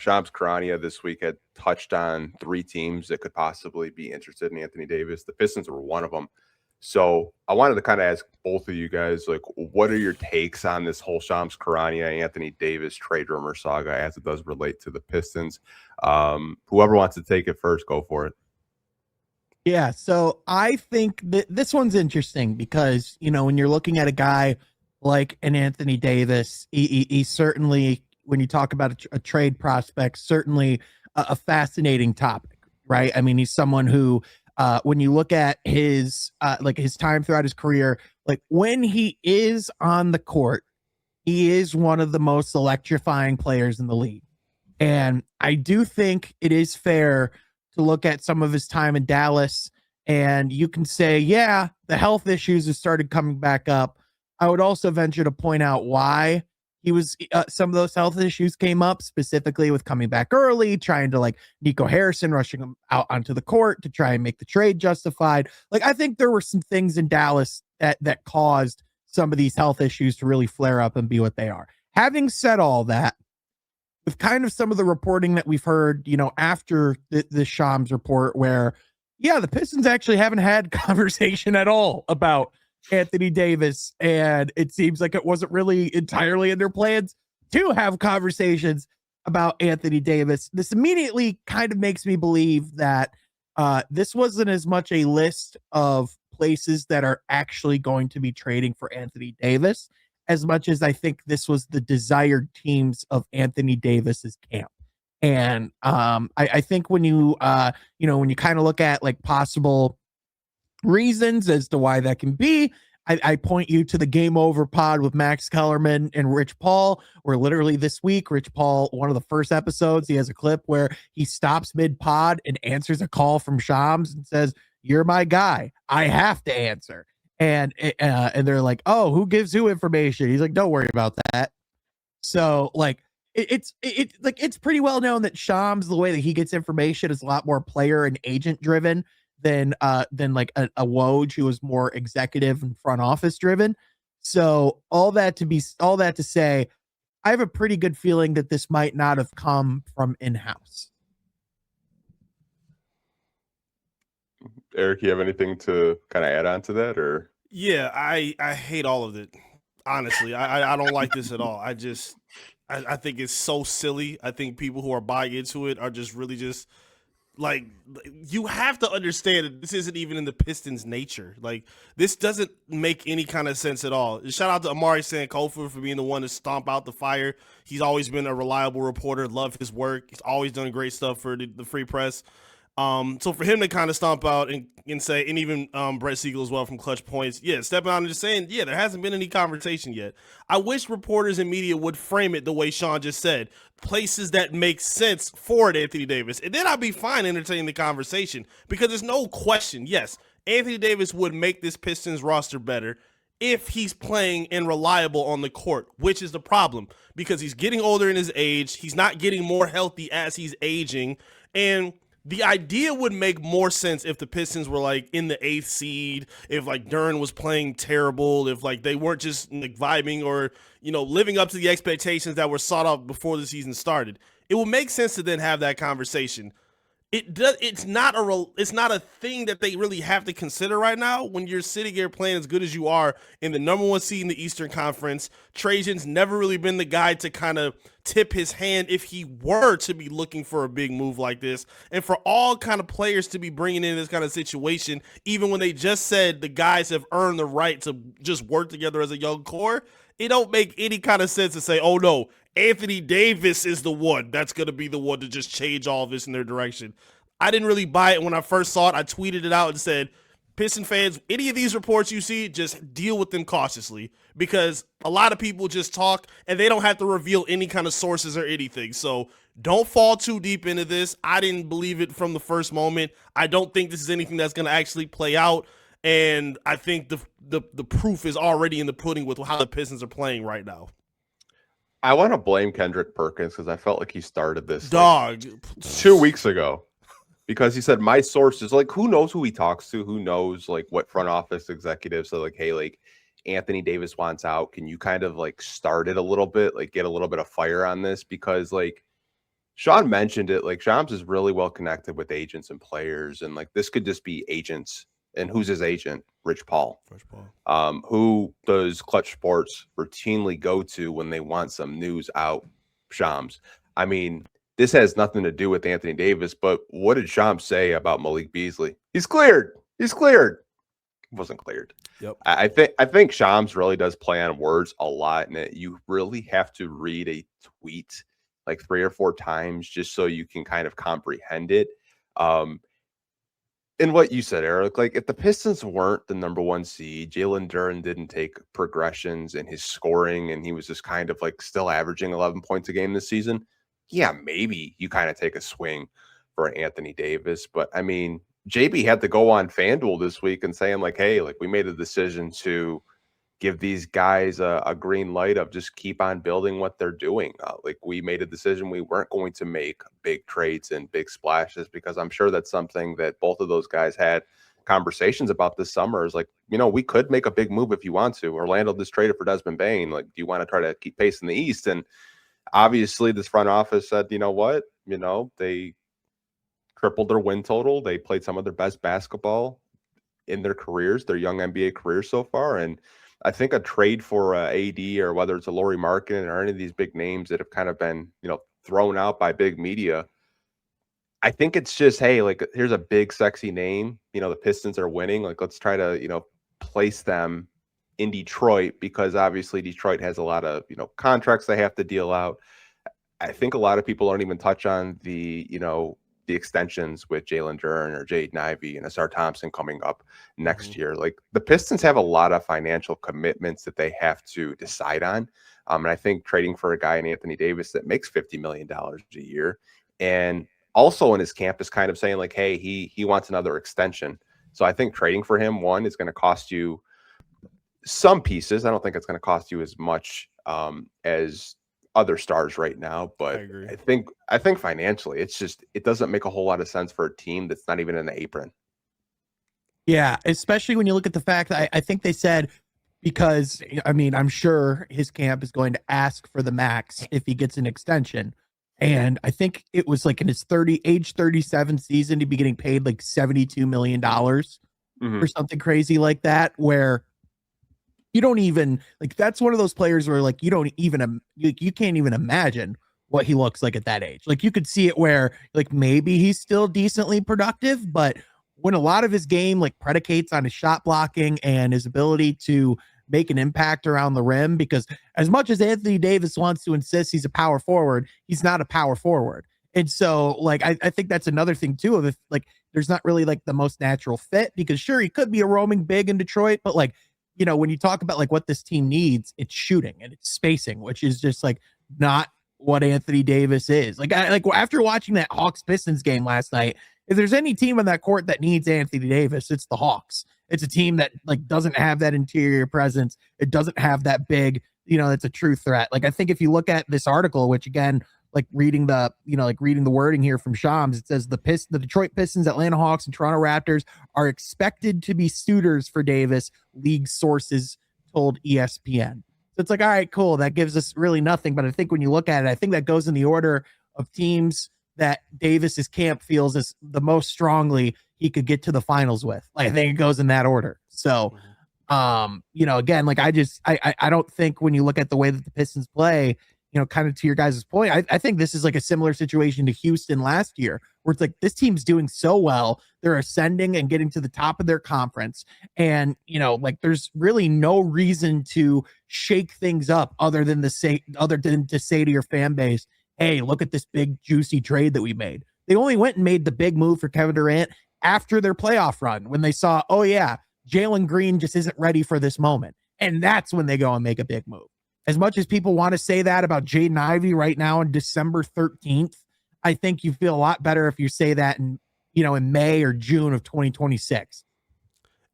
Shams Charania this week had touched on 3 teams that could possibly be interested in Anthony Davis. The Pistons were one of them. So I wanted to kind of ask both of you guys, like, what are your takes on this whole Shams Charania, Anthony Davis trade rumor saga as it does relate to the Pistons? Whoever wants to take it first, go for it. Yeah, so I think that this one's interesting because, when you're looking at a guy like an Anthony Davis, he certainly, when you talk about a trade prospect, certainly a fascinating topic, right? I mean, he's someone who, when you look at his time throughout his career, like when he is on the court, he is one of the most electrifying players in the league. And I do think it is fair to look at some of his time in Dallas and you can say, yeah, the health issues have started coming back up. I would also venture to point out why some of those health issues came up, specifically with coming back early, trying to, like, Nico Harrison rushing him out onto the court to try and make the trade justified. Like, I think there were some things in Dallas that caused some of these health issues to really flare up and be what they are. Having said all that, with kind of some of the reporting that we've heard, after the Shams report, where, yeah, the Pistons actually haven't had conversation at all about Anthony Davis, and it seems like it wasn't really entirely in their plans to have conversations about Anthony Davis. This immediately kind of makes me believe that this wasn't as much a list of places that are actually going to be trading for Anthony Davis, as much as I think this was the desired teams of Anthony Davis's camp. And I think when you when you kind of look at, like, possible reasons as to why that can be, I point you to the Game Over pod with Max Kellerman and Rich Paul, where literally this week, Rich Paul, one of the first episodes, he has a clip where he stops mid pod and answers a call from Shams and says, "You're my guy. I have to answer." And they're like, "Oh, who gives who information?" He's like, "Don't worry about that." So, like, it's pretty well known that Shams, the way that he gets information, is a lot more player and agent driven than like a Woj, who is more executive and front office driven. So all that to say, I have a pretty good feeling that this might not have come from in-house. Eric, you have anything to kind of add on to that, or? Yeah, I hate all of it. Honestly, I don't like this at all. I think it's so silly. I think people who are buying into it are just really just, like, you have to understand that this isn't even in the Pistons' nature. Like, this doesn't make any kind of sense at all. Shout out to Amari Sankofa for being the one to stomp out the fire. He's always been a reliable reporter, love his work. He's always done great stuff for the Free Press. So for him to kind of stomp out and say, and even Brett Siegel as well from Clutch Points, yeah, stepping out and just saying, yeah, there hasn't been any conversation yet. I wish reporters and media would frame it the way Sean just said, places that make sense for it, Anthony Davis, and then I'd be fine entertaining the conversation, because there's no question, yes, Anthony Davis would make this Pistons roster better if he's playing and reliable on the court, which is the problem, because he's getting older in his age, he's not getting more healthy as he's aging, and the idea would make more sense if the Pistons were, like, in the 8th seed, if, like, Duren was playing terrible, if, like, they weren't just, like, vibing or, living up to the expectations that were sought out before the season started. It would make sense to then have that conversation. It's not a thing that they really have to consider right now when you're sitting here playing as good as you are in the number 1 seed in the Eastern Conference. Trajan's never really been the guy to kind of tip his hand if he were to be looking for a big move like this. And for all kind of players to be bringing in this kind of situation, even when they just said the guys have earned the right to just work together as a young core, it don't make any kind of sense to say, oh no, Anthony Davis is the one that's going to be the one to just change all of this in their direction. I didn't really buy it when I first saw it. I tweeted it out and said, Piston fans, any of these reports you see, just deal with them cautiously, because a lot of people just talk and they don't have to reveal any kind of sources or anything. So don't fall too deep into this. I didn't believe it from the first moment. I don't think this is anything that's going to actually play out. And I think the proof is already in the pudding with how the Pistons are playing right now. I want to blame Kendrick Perkins because I felt like he started this like 2 weeks ago, because he said my sources, like, who knows who he talks to, who knows, like, what front office executives are like, hey, like, Anthony Davis wants out. Can you kind of, like, start it a little bit, like, get a little bit of fire on this? Because, like, Sean mentioned it. Like Shams is really well connected with agents and players, and like this could just be agents. And who's his agent? Rich Paul. First ball. Who does Clutch Sports routinely go to when they want some news out? Shams. I mean, this has nothing to do with Anthony Davis, but what did Shams say about Malik Beasley? He's cleared. He's cleared. Wasn't cleared. Yep. I think Shams really does play on words a lot, and you really have to read a tweet like 3 or 4 times just so you can kind of comprehend it. And what you said, Eric, like if the Pistons weren't the number 1 seed, Jalen Duren didn't take progressions in his scoring, and he was just kind of like still averaging 11 points a game this season. Yeah, maybe you kind of take a swing for Anthony Davis, but I mean, JB had to go on FanDuel this week and saying like, hey, like we made a decision to give these guys a green light of just keep on building what they're doing. Like we made a decision we weren't going to make big trades and big splashes, because I'm sure that's something that both of those guys had conversations about this summer is like, you know, we could make a big move if you want to. Orlando just traded for Desmond Bane. Like, do you want to try to keep pace in the East? And obviously this front office said, you know what, you know, they tripled their win total. They played some of their best basketball in their careers, their young NBA careers so far. And I think a trade for AD, or whether it's a Lauri Markkanen or any of these big names that have kind of been, you know, thrown out by big media, I think it's just, hey, like here's a big sexy name. You know, the Pistons are winning. Like let's try to, you know, place them in Detroit, because obviously Detroit has a lot of, you know, contracts they have to deal out. I think a lot of people don't even touch on the, you know, the extensions with Jalen Duren or Jaden Ivey and Asar Thompson coming up next year. Like the Pistons have a lot of financial commitments that they have to decide on. And I think trading for a guy in Anthony Davis that makes $50 million a year, and also in his camp is kind of saying like, hey, he wants another extension. So I think trading for him, one, is going to cost you some pieces. I don't think it's going to cost you as much as other stars right now, but I think financially it's just, it doesn't make a whole lot of sense for a team that's not even in the apron. Yeah, especially when you look at the fact that I think they said, because I mean, I'm sure his camp is going to ask for the max if he gets an extension. And I think it was like in his age 37 season to be getting paid like $72 million or something crazy like that, where you don't even like, that's one of those players where like you don't even you can't even imagine what he looks like at that age. Like you could see it where like maybe he's still decently productive, but when a lot of his game like predicates on his shot blocking and his ability to make an impact around the rim, because as much as Anthony Davis wants to insist he's a power forward, he's not a power forward. And so like I think that's another thing too, of if like there's not really like the most natural fit, because sure, he could be a roaming big in Detroit, but like, you know, when you talk about like what this team needs, it's shooting and it's spacing, which is just like not what Anthony Davis is. Like after watching that Hawks Pistons game last night, if there's any team on that court that needs Anthony Davis, it's the Hawks. It's a team that like doesn't have that interior presence. It doesn't have that big, you know, that's a true threat. Like I think if you look at this article, which again, like reading the wording here from Shams, it says the Detroit Pistons, Atlanta Hawks, and Toronto Raptors are expected to be suitors for Davis, league sources told ESPN. So it's like, all right, cool. That gives us really nothing. But I think when you look at it, I think that goes in the order of teams that Davis's camp feels is the most strongly he could get to the finals with. Like I think it goes in that order. So, you know, again, like I don't think when you look at the way that the Pistons play, you know, kind of to your guys' point, I think this is like a similar situation to Houston last year, where it's like this team's doing so well. They're ascending and getting to the top of their conference. And, you know, like there's really no reason to shake things up other than to say to your fan base, hey, look at this big juicy trade that we made. They only went and made the big move for Kevin Durant after their playoff run, when they saw, oh yeah, Jalen Green just isn't ready for this moment. And that's when they go and make a big move. As much as people want to say that about Jaden Ivey right now on December 13th, I think you feel a lot better if you say that in May or June of 2026.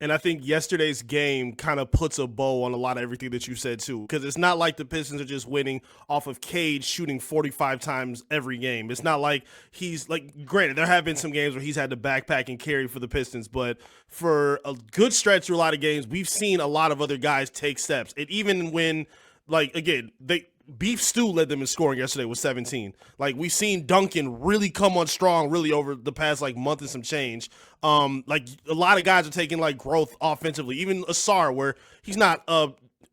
And I think yesterday's game kind of puts a bow on a lot of everything that you said too, because it's not like the Pistons are just winning off of Cade shooting 45 times every game. It's not like he's like, granted, there have been some games where he's had to backpack and carry for the Pistons, but for a good stretch through a lot of games, we've seen a lot of other guys take steps. And even when, like, again, Beef Stew led them in scoring yesterday with 17. Like, we've seen Duncan really come on strong really over the past like month and some change. Like a lot of guys are taking like growth offensively. Even Asar, where he's not a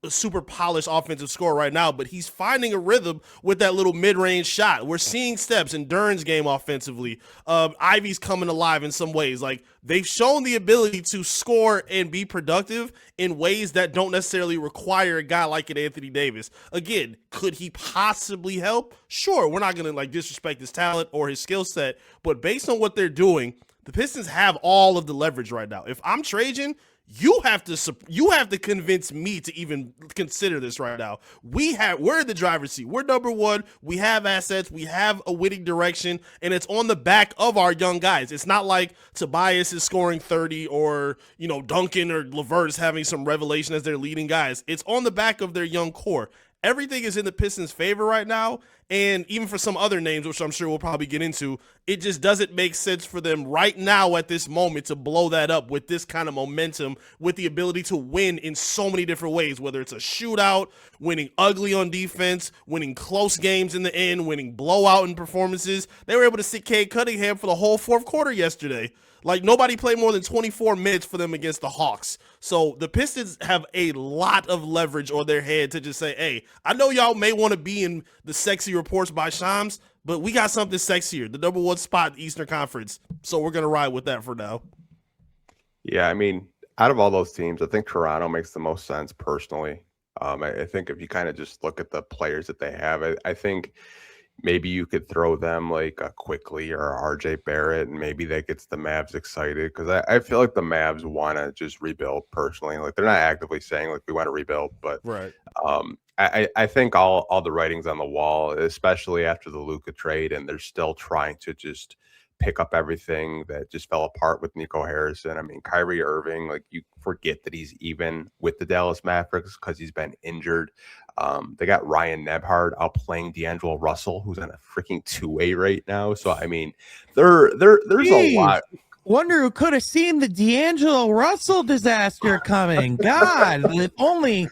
super polished offensive scorer right now, but he's finding a rhythm with that little mid-range shot. We're seeing steps in Duren's game offensively. Ivy's coming alive in some ways. Like, they've shown the ability to score and be productive in ways that don't necessarily require a guy like an Anthony Davis. Again, could he possibly help? Sure, we're not going to like disrespect his talent or his skill set, but based on what they're doing, the Pistons have all of the leverage right now. If I'm Trajan, you have to convince me to even consider this right now. We're in the driver's seat. We're number one. We have assets. We have a winning direction, and it's on the back of our young guys. It's not like Tobias is scoring 30 or, Duncan or LeVert is having some revelation as their leading guys. It's on the back of their young core. Everything is in the Pistons' favor right now, and even for some other names, which I'm sure we'll probably get into, it just doesn't make sense for them right now at this moment to blow that up with this kind of momentum, with the ability to win in so many different ways, whether it's a shootout, winning ugly on defense, winning close games in the end, winning blowout in performances. They were able to sit Cade Cunningham for the whole fourth quarter yesterday. Like, nobody played more than 24 minutes for them against the Hawks. So the Pistons have a lot of leverage on their head to just say, hey, I know y'all may want to be in the sexy reports by Shams, but we got something sexier, the number one spot in the Eastern Conference. So we're going to ride with that for now. Yeah, I mean, out of all those teams, I think Toronto makes the most sense personally. I think if you kind of just look at the players that they have, I think maybe you could throw them like a Quickly or a RJ Barrett, and maybe that gets the Mavs excited, because I feel like the Mavs want to just rebuild personally. Like, they're not actively saying like we want to rebuild, but Right. I think all the writing's on the wall, especially after the Luka trade, and they're still trying to just pick up everything that just fell apart with Nico Harrison. I mean, Kyrie Irving, like, you forget that he's even with the Dallas Mavericks because he's been injured. They got Ryan Nebhard out playing D'Angelo Russell, who's on a freaking two-way right now. So I mean, there's a lot. Wonder who could have seen the D'Angelo Russell disaster coming. God, if only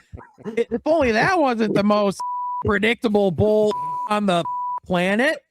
that wasn't the most predictable bull on the planet.